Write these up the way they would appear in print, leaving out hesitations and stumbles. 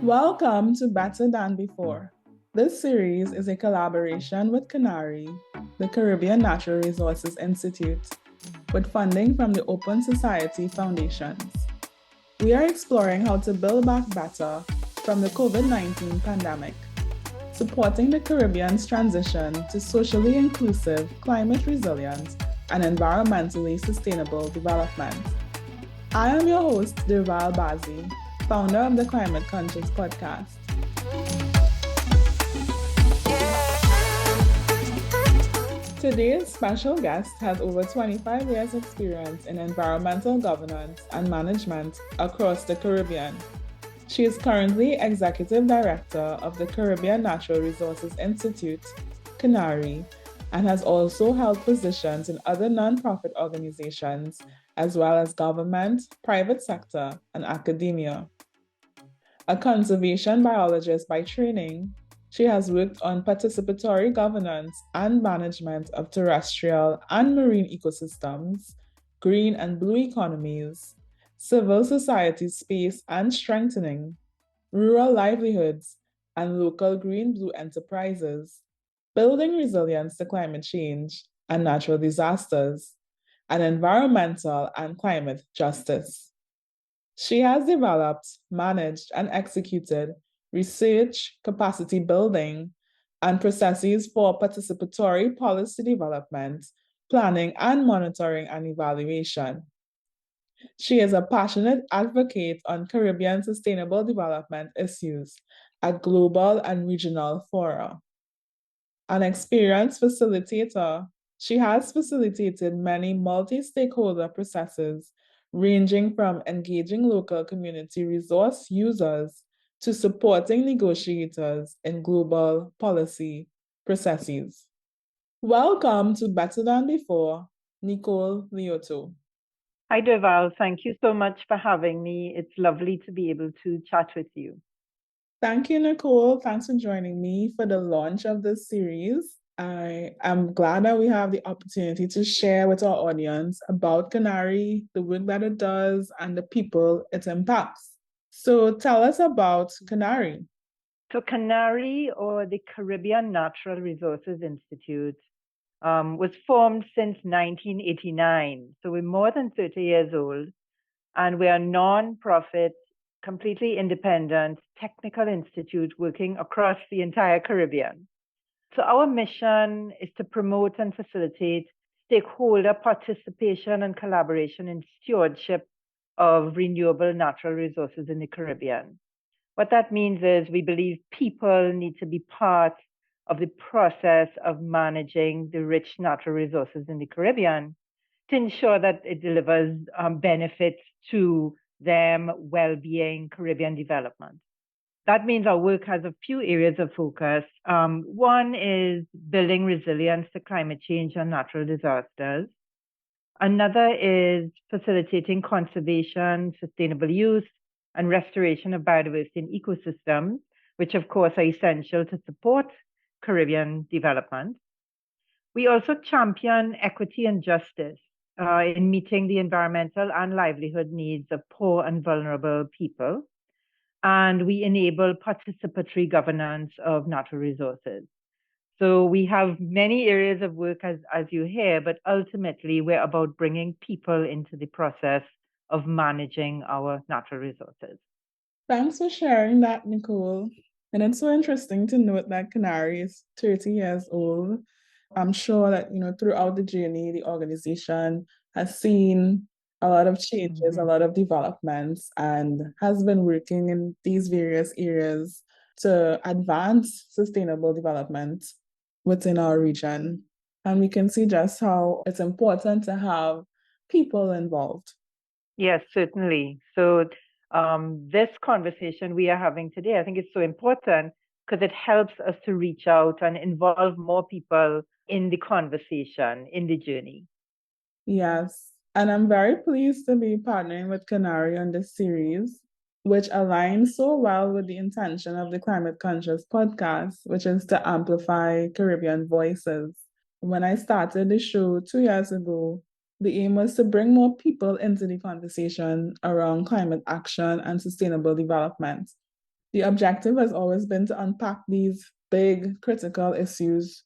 Welcome to Better Than Before. This series is a collaboration with CANARI, the Caribbean Natural Resources Institute, with funding from the Open Society Foundations. We are exploring how to build back better from the COVID-19 pandemic, supporting the Caribbean's transition to socially inclusive, climate resilient, and environmentally sustainable development. I am your host, Durval Bazi, founder of the Climate Conscious podcast. Today's special guest has over 25 years' experience in environmental governance and management across the Caribbean. She is currently Executive Director of the Caribbean Natural Resources Institute, CANARI, and has also held positions in other nonprofit organizations, as well as government, private sector, and academia. A conservation biologist by training, she has worked on participatory governance and management of terrestrial and marine ecosystems, green and blue economies, civil society space and strengthening, rural livelihoods, and local green-blue enterprises, building resilience to climate change and natural disasters, and environmental and climate justice. She has developed, managed, and executed research, capacity building, and processes for participatory policy development, planning, and monitoring and evaluation. She is a passionate advocate on Caribbean sustainable development issues at global and regional fora. An experienced facilitator, she has facilitated many multi-stakeholder processes ranging from engaging local community resource users to supporting negotiators in global policy processes. Welcome to Better Than Before, Nicole Leotaud. Hi, Durval. Thank you so much for having me. It's lovely to be able to chat with you. Thank you, Nicole. Thanks for joining me for the launch of this series. I am glad that we have the opportunity to share with our audience about CANARI, the work that it does, and the people it impacts. So tell us about CANARI. So CANARI, or the Caribbean Natural Resources Institute, was formed since 1989. So we're more than 30 years old, and we're a non-profit, completely independent technical institute working across the entire Caribbean. So our mission is to promote and facilitate stakeholder participation and collaboration in stewardship of renewable natural resources in the Caribbean. What that means is we believe people need to be part of the process of managing the rich natural resources in the Caribbean to ensure that it delivers benefits to them, well-being, Caribbean development. That means our work has a few areas of focus. One is building resilience to climate change and natural disasters. Another is facilitating conservation, sustainable use, and restoration of biodiversity in ecosystems, which of course are essential to support Caribbean development. We also champion equity and justice in meeting the environmental and livelihood needs of poor and vulnerable people. And we enable participatory governance of natural resources. So we have many areas of work, as you hear, but ultimately we're about bringing people into the process of managing our natural resources. Thanks for sharing that, Nicole. And it's so interesting to note that CANARI is 30 years old. I'm sure that, throughout the journey, the organization has seen a lot of changes, a lot of developments, and has been working in these various areas to advance sustainable development within our region. And we can see just how it's important to have people involved. Yes, certainly. So this conversation we are having today, I think is so important because it helps us to reach out and involve more people in the conversation, in the journey. Yes. And I'm very pleased to be partnering with CANARI on this series, which aligns so well with the intention of the Climate Conscious podcast, which is to amplify Caribbean voices. When I started the show 2 years ago, the aim was to bring more people into the conversation around climate action and sustainable development. The objective has always been to unpack these big critical issues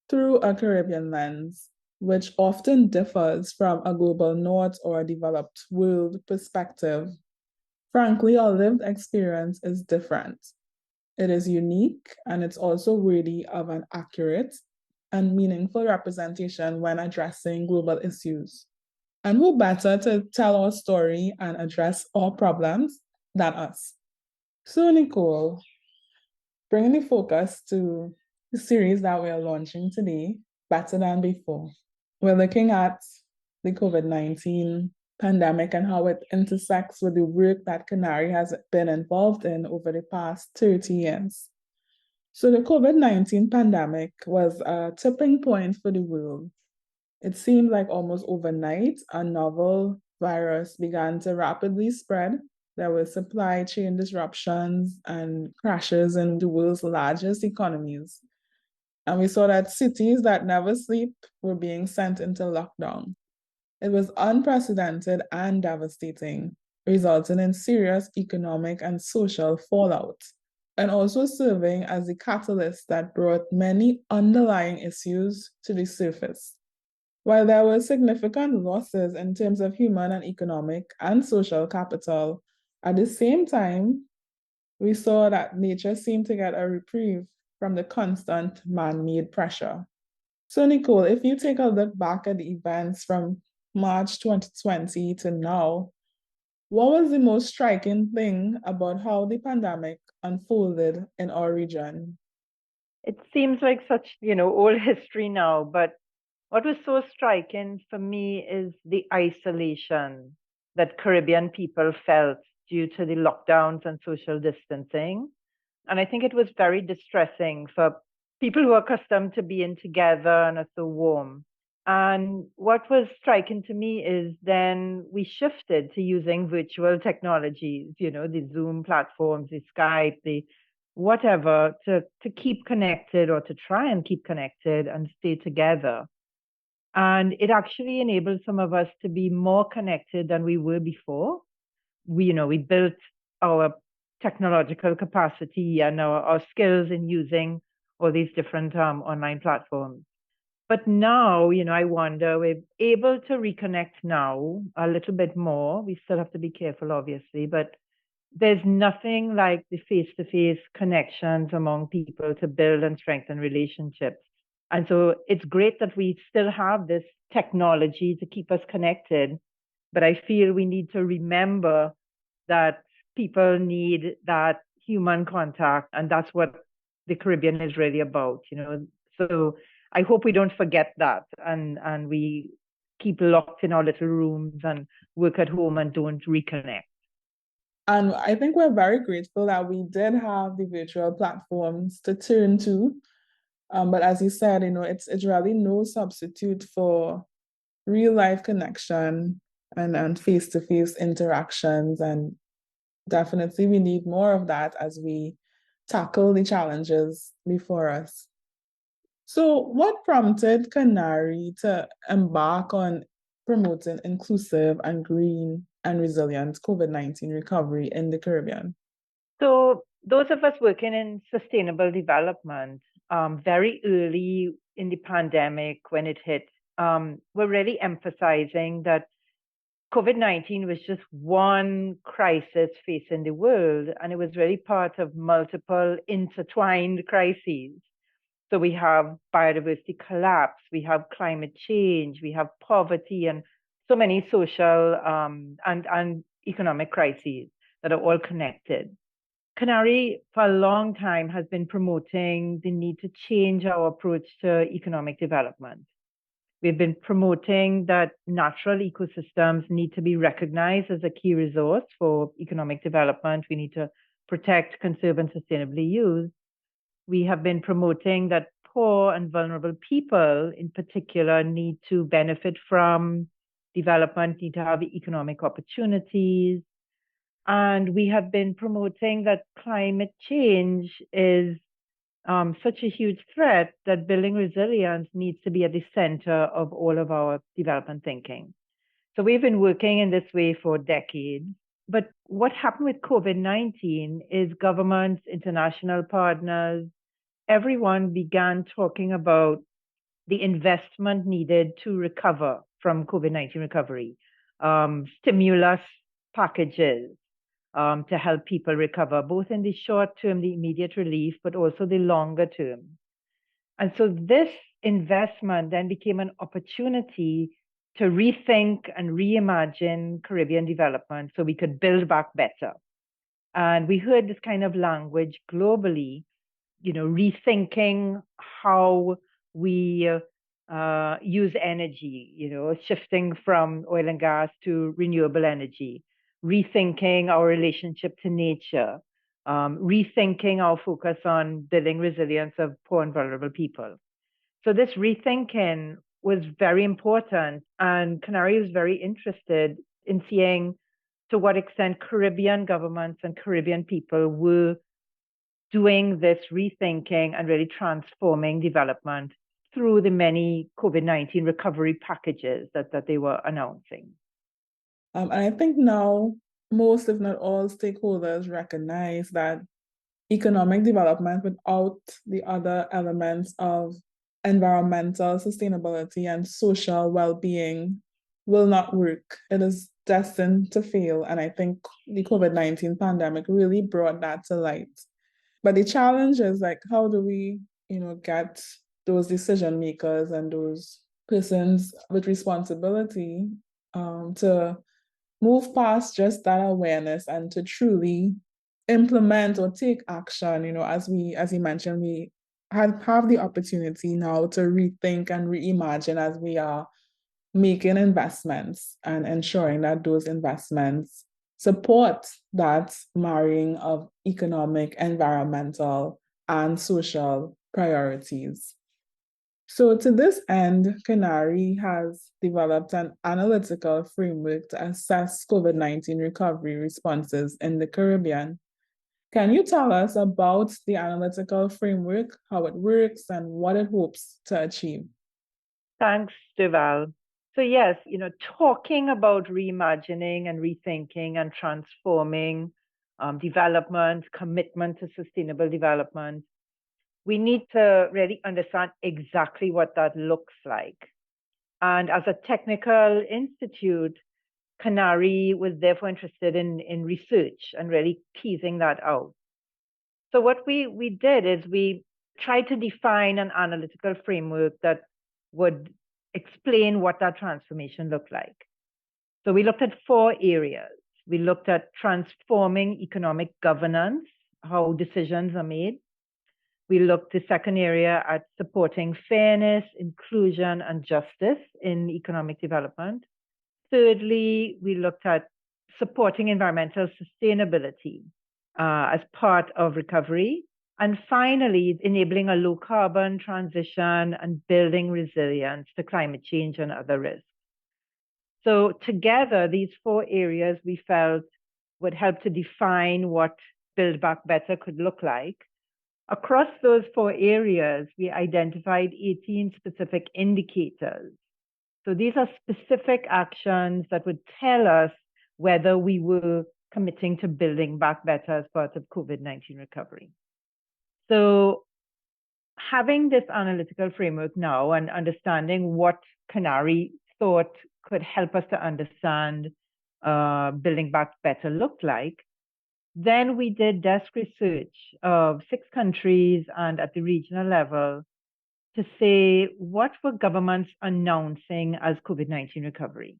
through a Caribbean lens, which often differs from a global north or a developed world perspective. Frankly, our lived experience is different. It is unique and it's also worthy of an accurate and meaningful representation when addressing global issues. And who better to tell our story and address our problems than us? So, Nicole, bringing the focus to the series that we're launching today, Better Than Before. We're looking at the COVID-19 pandemic and how it intersects with the work that CANARI has been involved in over the past 30 years. So the COVID-19 pandemic was a tipping point for the world. It seemed like almost overnight, a novel virus began to rapidly spread. There were supply chain disruptions and crashes in the world's largest economies. And we saw that cities that never sleep were being sent into lockdown. It was unprecedented and devastating, resulting in serious economic and social fallout, and also serving as the catalyst that brought many underlying issues to the surface. While there were significant losses in terms of human and economic and social capital, at the same time, we saw that nature seemed to get a reprieve from the constant man made pressure. So, Nicole, if you take a look back at the events from March 2020 to now, what was the most striking thing about how the pandemic unfolded in our region? It seems like such, old history now, but what was so striking for me is the isolation that Caribbean people felt due to the lockdowns and social distancing. And I think it was very distressing for people who are accustomed to being together and are so warm. And what was striking to me is then we shifted to using virtual technologies, the Zoom platforms, the Skype, the whatever, to keep connected or to try and keep connected and stay together. And it actually enabled some of us to be more connected than we were before. We built our technological capacity and our skills in using all these different online platforms. But now, I wonder, we're able to reconnect now a little bit more. We still have to be careful, obviously, but there's nothing like the face-to-face connections among people to build and strengthen relationships. And so it's great that we still have this technology to keep us connected, but I feel we need to remember that people need that human contact, and that's what the Caribbean is really about, So I hope we don't forget that, and we keep locked in our little rooms and work at home and don't reconnect. And I think we're very grateful that we did have the virtual platforms to turn to. But as you said, it's really no substitute for real life connection and face-to-face interactions. And definitely we need more of that as we tackle the challenges before us. So, what prompted CANARI to embark on promoting inclusive and green and resilient COVID-19 recovery in the Caribbean? So those of us working in sustainable development, very early in the pandemic when it hit, were really emphasizing that COVID-19 was just one crisis facing the world, and it was really part of multiple intertwined crises. So we have biodiversity collapse, we have climate change, we have poverty, and so many social and economic crises that are all connected. CANARI, for a long time, has been promoting the need to change our approach to economic development. We've been promoting that natural ecosystems need to be recognized as a key resource for economic development. We need to protect, conserve, and sustainably use. We have been promoting that poor and vulnerable people, in particular, need to benefit from development, need to have economic opportunities. And we have been promoting that climate change is such a huge threat that building resilience needs to be at the center of all of our development thinking. So we've been working in this way for decades. But what happened with COVID-19 is governments, international partners, everyone began talking about the investment needed to recover from COVID-19 recovery, stimulus packages to help people recover, both in the short term, the immediate relief, but also the longer term. And so this investment then became an opportunity to rethink and reimagine Caribbean development so we could build back better. And we heard this kind of language globally, rethinking how we use energy, shifting from oil and gas to renewable energy, rethinking our relationship to nature, rethinking our focus on building resilience of poor and vulnerable people. So this rethinking was very important, and CANARI was very interested in seeing to what extent Caribbean governments and Caribbean people were doing this rethinking and really transforming development through the many COVID-19 recovery packages that they were announcing. And I think now most, if not all, stakeholders recognize that economic development without the other elements of environmental sustainability and social well-being will not work. It is destined to fail. And I think the COVID-19 pandemic really brought that to light. But the challenge is like, how do we, get those decision makers and those persons with responsibility to move past just that awareness and to truly implement or take action. As you mentioned, we have the opportunity now to rethink and reimagine as we are making investments and ensuring that those investments support that marrying of economic, environmental, and social priorities. So to this end, CANARI has developed an analytical framework to assess COVID-19 recovery responses in the Caribbean. Can you tell us about the analytical framework, how it works, and what it hopes to achieve? Thanks, Deval. So yes, talking about reimagining and rethinking and transforming development, commitment to sustainable development, we need to really understand exactly what that looks like. And as a technical institute, CANARI was therefore interested in research and really teasing that out. So what we did is we tried to define an analytical framework that would explain what that transformation looked like. So we looked at 4 areas. We looked at transforming economic governance, how decisions are made. We looked the second area at supporting fairness, inclusion, and justice in economic development. Thirdly, we looked at supporting environmental sustainability as part of recovery. And finally, enabling a low carbon transition and building resilience to climate change and other risks. So together, these 4 areas we felt would help to define what Build Back Better could look like. Across those 4 areas, we identified 18 specific indicators. So these are specific actions that would tell us whether we were committing to building back better as part of COVID-19 recovery. So having this analytical framework now and understanding what CANARI thought could help us to understand building back better looked like, then we did desk research of 6 countries and at the regional level to say what were governments announcing as COVID-19 recovery.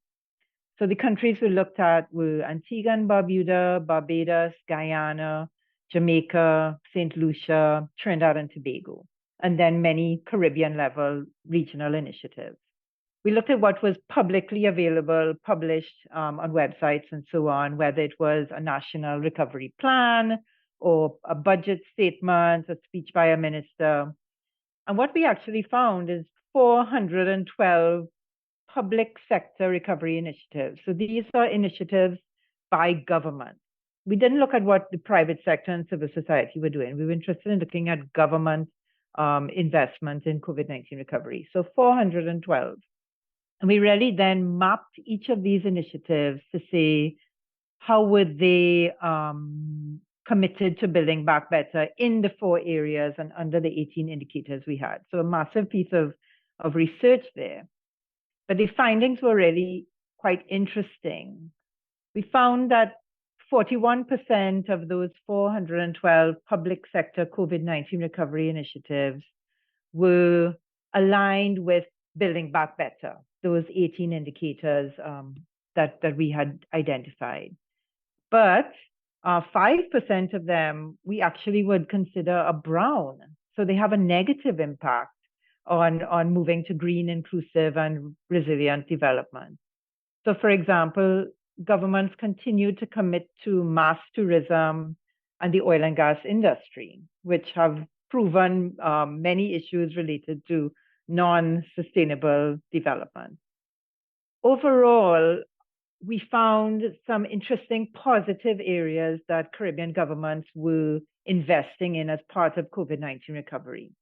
So the countries we looked at were Antigua and Barbuda, Barbados, Guyana, Jamaica, St. Lucia, Trinidad and Tobago, and then many Caribbean level regional initiatives. We looked at what was publicly available, published on websites and so on, whether it was a national recovery plan or a budget statement, a speech by a minister. And what we actually found is 412 public sector recovery initiatives. So these are initiatives by government. We didn't look at what the private sector and civil society were doing. We were interested in looking at government investment in COVID-19 recovery. So 412. And we really then mapped each of these initiatives to say, how were they committed to building back better in the 4 areas and under the 18 indicators we had. So a massive piece of research there. But the findings were really quite interesting. We found that 41% of those 412 public sector COVID-19 recovery initiatives were aligned with building back better, those 18 indicators that we had identified. But 5% of them we actually would consider a brown. So they have a negative impact on moving to green, inclusive, and resilient development. So, for example, governments continue to commit to mass tourism and the oil and gas industry, which have proven many issues related to non-sustainable development. Overall, we found some interesting positive areas that Caribbean governments were investing in as part of COVID-19 recovery.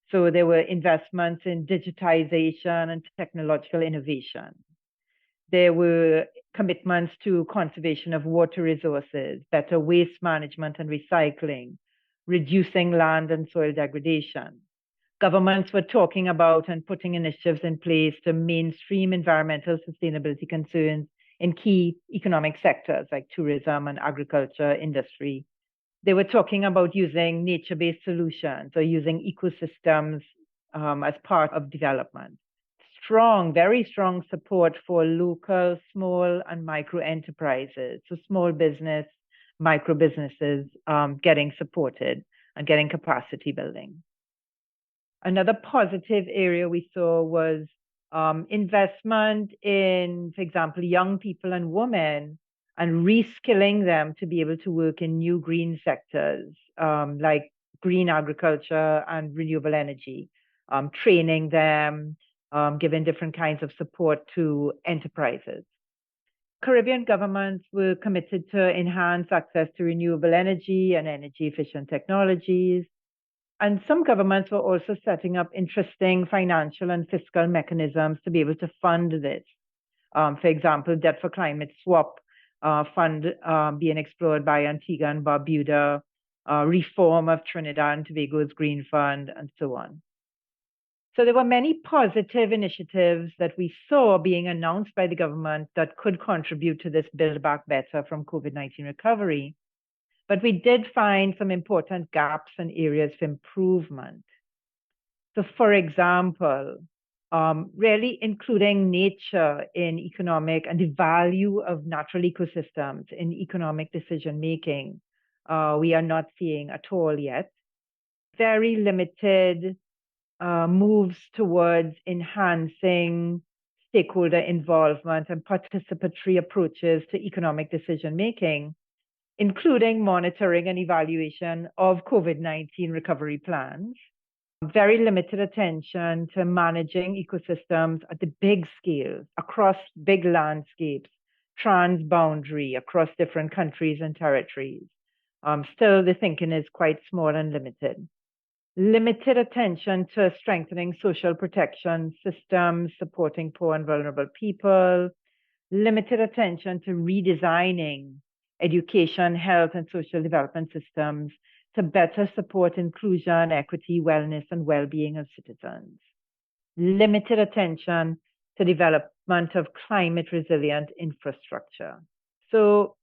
So there were investments in digitization and technological innovation. There were commitments to conservation of water resources, better waste management and recycling, reducing land and soil degradation. Governments were talking about and putting initiatives in place to mainstream environmental sustainability concerns in key economic sectors like tourism and agriculture, industry. They were talking about using nature-based solutions or using ecosystems as part of development. Strong, very strong support for local, small, and micro enterprises. So small business, micro businesses getting supported and getting capacity building. Another positive area we saw was investment in, for example, young people and women and reskilling them to be able to work in new green sectors like green agriculture and renewable energy, training them, giving different kinds of support to enterprises. Caribbean governments were committed to enhance access to renewable energy and energy efficient technologies. And some governments were also setting up interesting financial and fiscal mechanisms to be able to fund this. For example, debt for climate swap fund being explored by Antigua and Barbuda, reform of Trinidad and Tobago's Green Fund, and so on. So there were many positive initiatives that we saw being announced by the government that could contribute to this Build Back Better from COVID-19 recovery. But we did find some important gaps and areas for improvement. So for example, really including nature in economic and the value of natural ecosystems in economic decision-making, we are not seeing at all yet. Very limited moves towards enhancing stakeholder involvement and participatory approaches to economic decision-making, including monitoring and evaluation of COVID-19 recovery plans. Very limited attention to managing ecosystems at the big scale, across big landscapes, transboundary, across different countries and territories. Still, the thinking is quite small and limited. Limited attention to strengthening social protection systems, supporting poor and vulnerable people. Limited attention to redesigning education, health, and social development systems to better support inclusion, equity, wellness, and well-being of citizens. Limited attention to development of climate-resilient infrastructure. So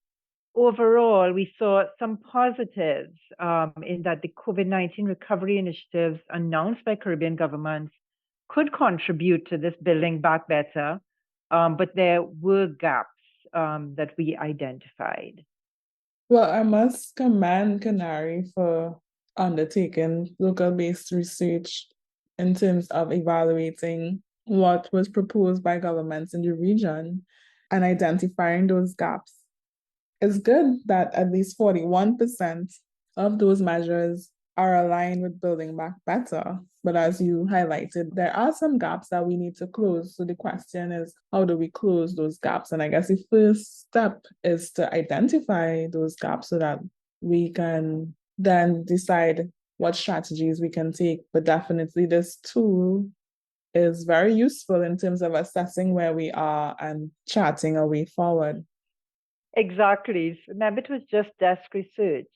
overall, we saw some positives in that the COVID-19 recovery initiatives announced by Caribbean governments could contribute to this building back better, but there were gaps that we identified. Well, I must commend CANARI for undertaking local-based research in terms of evaluating what was proposed by governments in the region and identifying those gaps. It's good that at least 41% of those measures are aligned with building back better. But as you highlighted, there are some gaps that we need to close. So the question is, how do we close those gaps? And I guess the first step is to identify those gaps so that we can then decide what strategies we can take. But definitely this tool is very useful in terms of assessing where we are and charting a way forward. Exactly. Remember, it was just desk research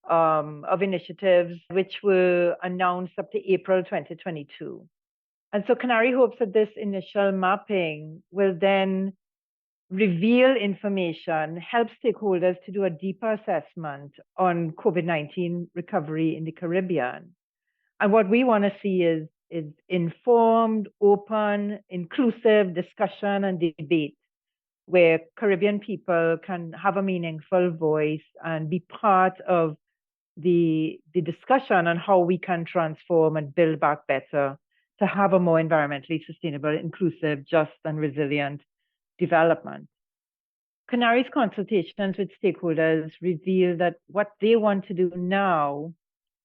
of initiatives which were announced up to April 2022. And so CANARI hopes that this initial mapping will then reveal information, help stakeholders to do a deeper assessment on COVID-19 recovery in the Caribbean. And what we want to see is informed, open, inclusive discussion and debate where Caribbean people can have a meaningful voice and be part of the discussion on how we can transform and build back better to have a more environmentally sustainable, inclusive, just, and resilient development. CANARI's consultations with stakeholders reveal that what they want to do now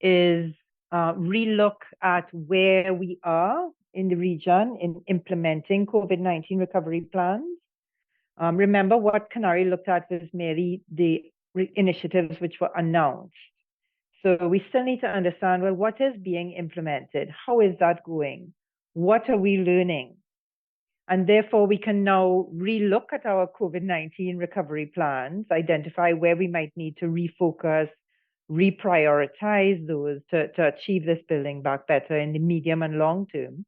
is relook at where we are in the region in implementing COVID-19 recovery plans. Remember, what CANARI looked at was merely the initiatives which were announced. So we still need to understand, well, what is being implemented? How is that going? What are we learning? And therefore, we can now relook at our COVID-19 recovery plans, identify where we might need to refocus, reprioritize those to achieve this building back better in the medium and long term.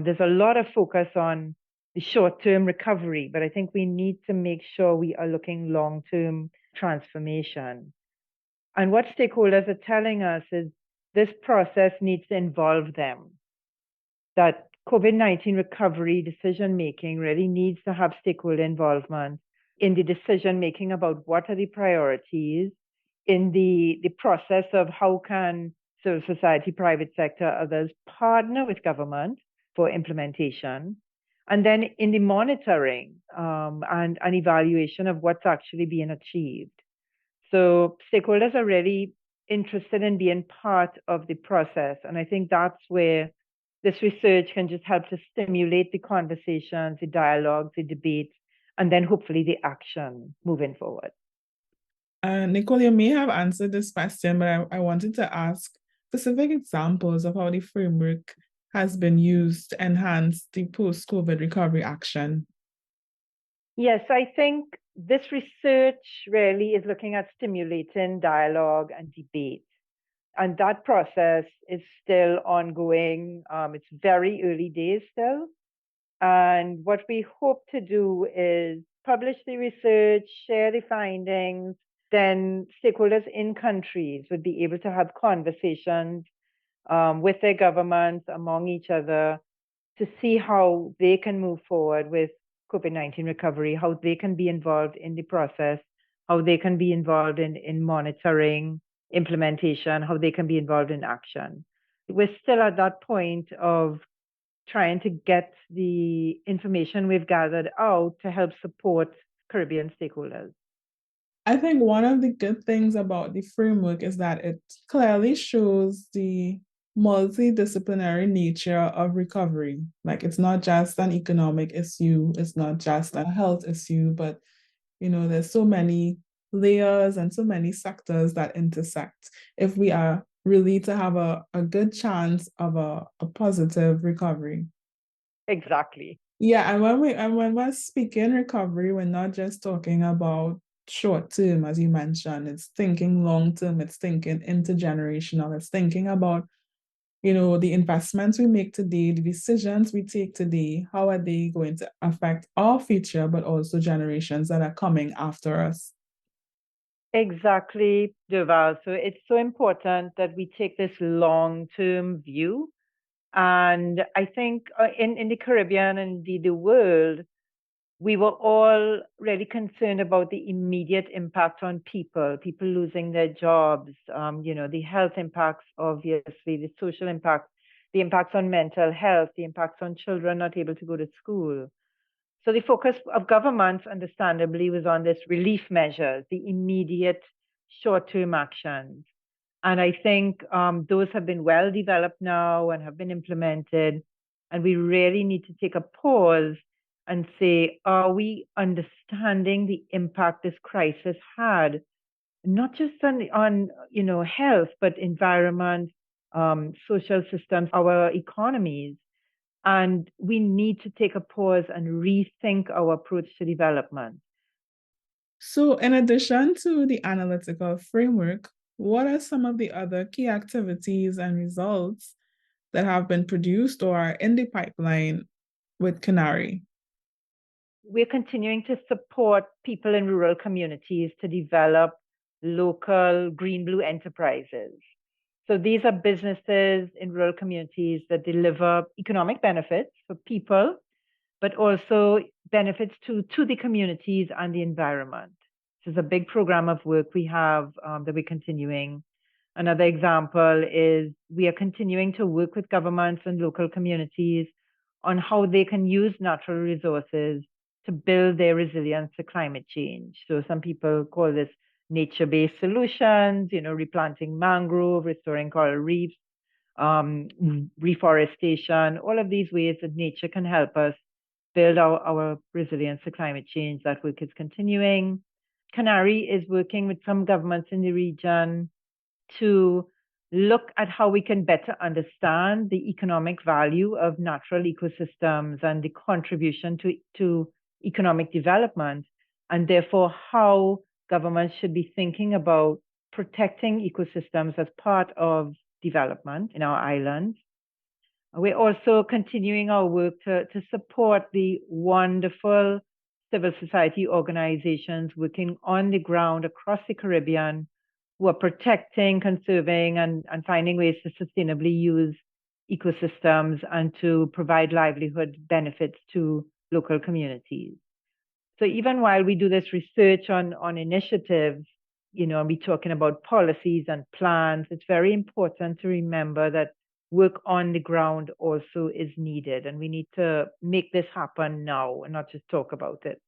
There's a lot of focus on the short-term recovery, but I think we need to make sure we are looking long-term transformation. And what stakeholders are telling us is this process needs to involve them, that COVID-19 recovery decision-making really needs to have stakeholder involvement in the decision-making about what are the priorities, in the process of how can civil society, private sector, others partner with government for implementation, and then in the monitoring and evaluation of what's actually being achieved. So stakeholders are really interested in being part of the process. And I think that's where this research can just help to stimulate the conversations, the dialogues, the debates, and then hopefully the action moving forward. Nicole, you may have answered this question, but I wanted to ask specific examples of how the framework has been used to enhance the post-COVID recovery action. Yes, I think this research really is looking at stimulating dialogue and debate. And that process is still ongoing. It's very early days still. And what we hope to do is publish the research, share the findings, then stakeholders in countries would be able to have conversations with their governments among each other to see how they can move forward with COVID-19 recovery, how they can be involved in the process, how they can be involved in monitoring, implementation, how they can be involved in action. We're still at that point of trying to get the information we've gathered out to help support Caribbean stakeholders. I think one of the good things about the framework is that it clearly shows the multidisciplinary nature of recovery. Like it's not just an economic issue, it's not just a health issue, but there's so many layers and so many sectors that intersect if we are really to have a good chance of a positive recovery. Exactly. Yeah, and when we're speaking recovery, we're not just talking about short term, as you mentioned. It's thinking long term, it's thinking intergenerational, it's thinking about, the investments we make today, the decisions we take today, how are they going to affect our future, but also generations that are coming after us. Exactly, Duval. So it's so important that we take this long-term view. And I think in the Caribbean and indeed the world, we were all really concerned about the immediate impact on people losing their jobs, the health impacts, obviously, the social impact, the impacts on mental health, the impacts on children not able to go to school. So the focus of governments, understandably, was on this relief measures, the immediate short-term actions. And I think those have been well developed now and have been implemented. And we really need to take a pause and say, are we understanding the impact this crisis had, not just on health, but environment, social systems, our economies? And we need to take a pause and rethink our approach to development. So, in addition to the analytical framework, what are some of the other key activities and results that have been produced or are in the pipeline with CANARI? We're continuing to support people in rural communities to develop local green blue enterprises. So these are businesses in rural communities that deliver economic benefits for people, but also benefits to the communities and the environment. This is a big program of work we have that we're continuing. Another example is we are continuing to work with governments and local communities on how they can use natural resources to build their resilience to climate change. So some people call this nature-based solutions, replanting mangrove, restoring coral reefs, reforestation, all of these ways that nature can help us build our resilience to climate change. That work is continuing. CANARI is working with some governments in the region to look at how we can better understand the economic value of natural ecosystems and the contribution to economic development, and therefore how governments should be thinking about protecting ecosystems as part of development in our islands. We're also continuing our work to support the wonderful civil society organizations working on the ground across the Caribbean who are protecting, conserving, and finding ways to sustainably use ecosystems and to provide livelihood benefits to local communities. So even while we do this research on initiatives, and we're talking about policies and plans, it's very important to remember that work on the ground also is needed, and we need to make this happen now and not just talk about it.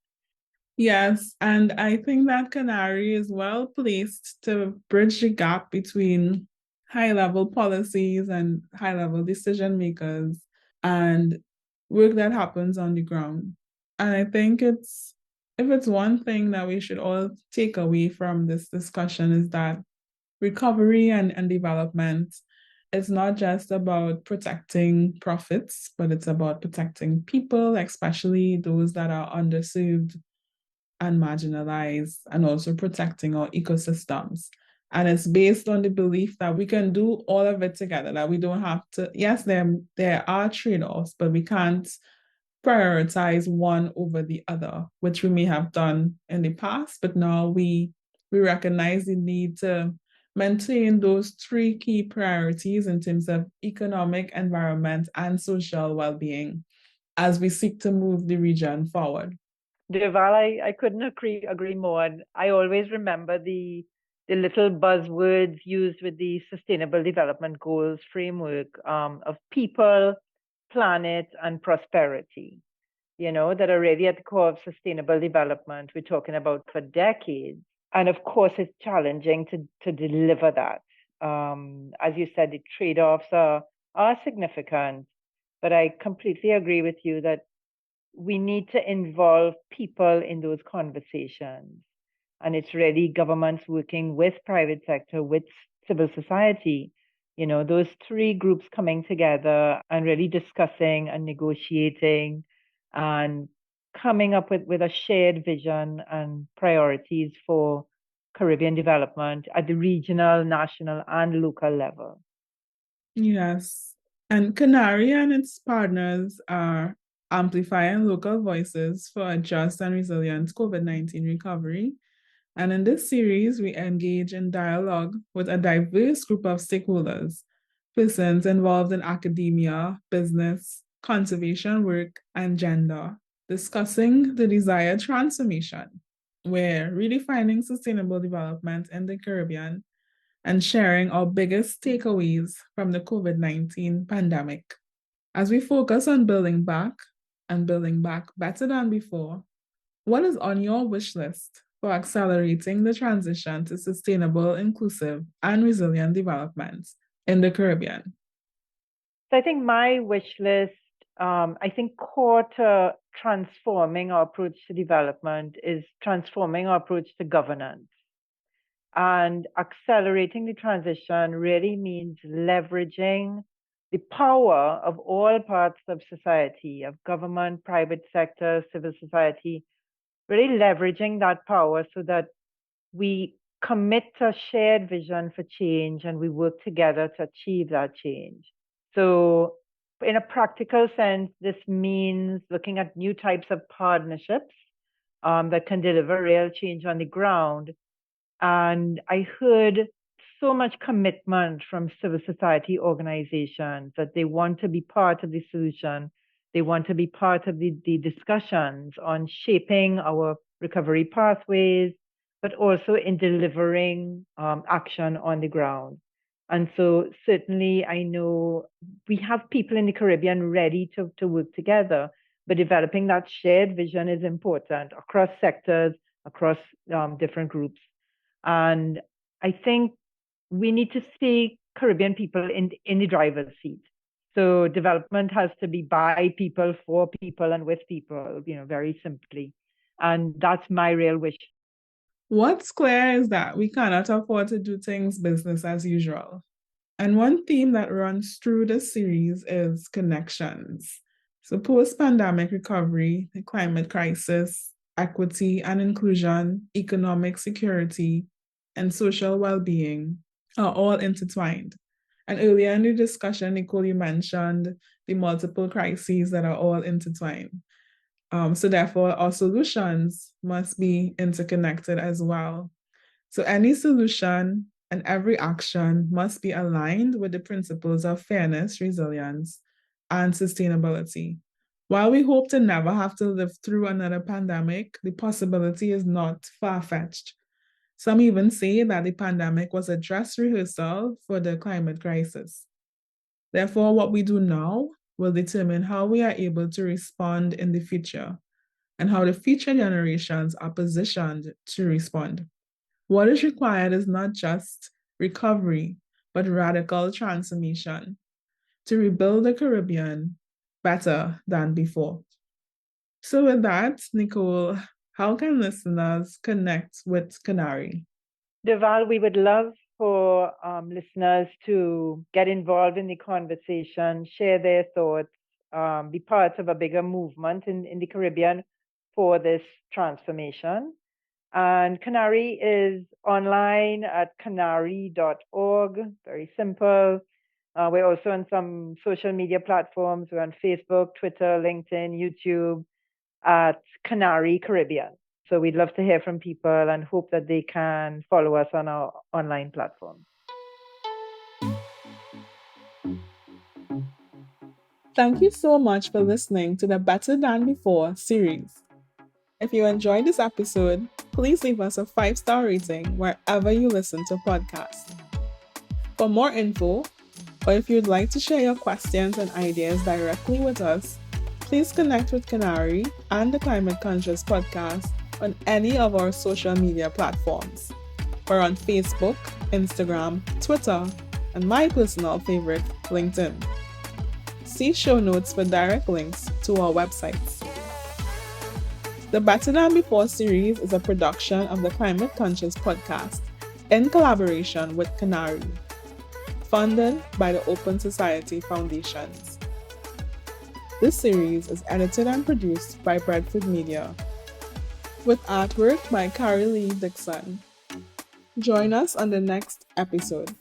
Yes, and I think that CANARI is well placed to bridge the gap between high level policies and high level decision makers and work that happens on the ground. And I think if it's one thing that we should all take away from this discussion is that recovery and development is not just about protecting profits, but it's about protecting people, especially those that are underserved and marginalized, and also protecting our ecosystems. And it's based on the belief that we can do all of it together, that we don't have to, yes, there are trade-offs, but we can't prioritize one over the other, which we may have done in the past, but now we recognize the need to maintain those three key priorities in terms of economic, environment, and social well-being as we seek to move the region forward. Deval, I couldn't agree more. And I always remember the little buzzwords used with the Sustainable Development Goals framework of people, planet, and prosperity, that are really at the core of sustainable development we're talking about for decades. And of course, it's challenging to deliver that. As you said, the trade-offs are significant, but I completely agree with you that we need to involve people in those conversations. And it's really governments working with private sector, with civil society, those three groups coming together and really discussing and negotiating and coming up with a shared vision and priorities for Caribbean development at the regional, national, and local level. Yes. And CANARI and its partners are amplifying local voices for a just and resilient COVID-19 recovery. And in this series, we engage in dialogue with a diverse group of stakeholders, persons involved in academia, business, conservation work, and gender, discussing the desired transformation. We're redefining sustainable development in the Caribbean and sharing our biggest takeaways from the COVID-19 pandemic. As we focus on building back and building back better than before, what is on your wish list for accelerating the transition to sustainable, inclusive, and resilient development in the Caribbean? So I think my wish list, I think core to transforming our approach to development is transforming our approach to governance. And accelerating the transition really means leveraging the power of all parts of society, of government, private sector, civil society, really leveraging that power so that we commit to a shared vision for change and we work together to achieve that change. So, in a practical sense, this means looking at new types of partnerships that can deliver real change on the ground. And I heard so much commitment from civil society organizations that they want to be part of the solution. They want to be part of the discussions on shaping our recovery pathways, but also in delivering action on the ground. And so certainly I know we have people in the Caribbean ready to work together, but developing that shared vision is important across sectors, across different groups. And I think we need to see Caribbean people in the driver's seat. So development has to be by people, for people, and with people, very simply. And that's my real wish. What's clear is that we cannot afford to do things business as usual. And one theme that runs through the series is connections. So post-pandemic recovery, the climate crisis, equity and inclusion, economic security, and social well-being are all intertwined. And earlier in the discussion, Nicole, you mentioned the multiple crises that are all intertwined. So therefore, our solutions must be interconnected as well. So any solution and every action must be aligned with the principles of fairness, resilience, and sustainability. While we hope to never have to live through another pandemic, the possibility is not far-fetched. Some even say that the pandemic was a dress rehearsal for the climate crisis. Therefore, what we do now will determine how we are able to respond in the future and how the future generations are positioned to respond. What is required is not just recovery, but radical transformation to rebuild the Caribbean better than before. So with that, Nicole, how can listeners connect with CANARI? Deval, we would love for listeners to get involved in the conversation, share their thoughts, be part of a bigger movement in the Caribbean for this transformation. And CANARI is online at canari.org, very simple. We're also on some social media platforms. We're on Facebook, Twitter, LinkedIn, YouTube at CANARI Caribbean. So we'd love to hear from people and hope that they can follow us on our online platform. Thank you so much for listening to the Better Than Before series. If you enjoyed this episode, please leave us a 5-star rating wherever you listen to podcasts. For more info, or if you'd like to share your questions and ideas directly with us, please connect with CANARI and the Climate Conscious Podcast on any of our social media platforms. We're on Facebook, Instagram, Twitter, and my personal favorite, LinkedIn. See show notes for direct links to our websites. The Better Than Before series is a production of the Climate Conscious Podcast in collaboration with CANARI, funded by the Open Society Foundations. This series is edited and produced by Bradford Media, with artwork by Carrie Lee Dixon. Join us on the next episode.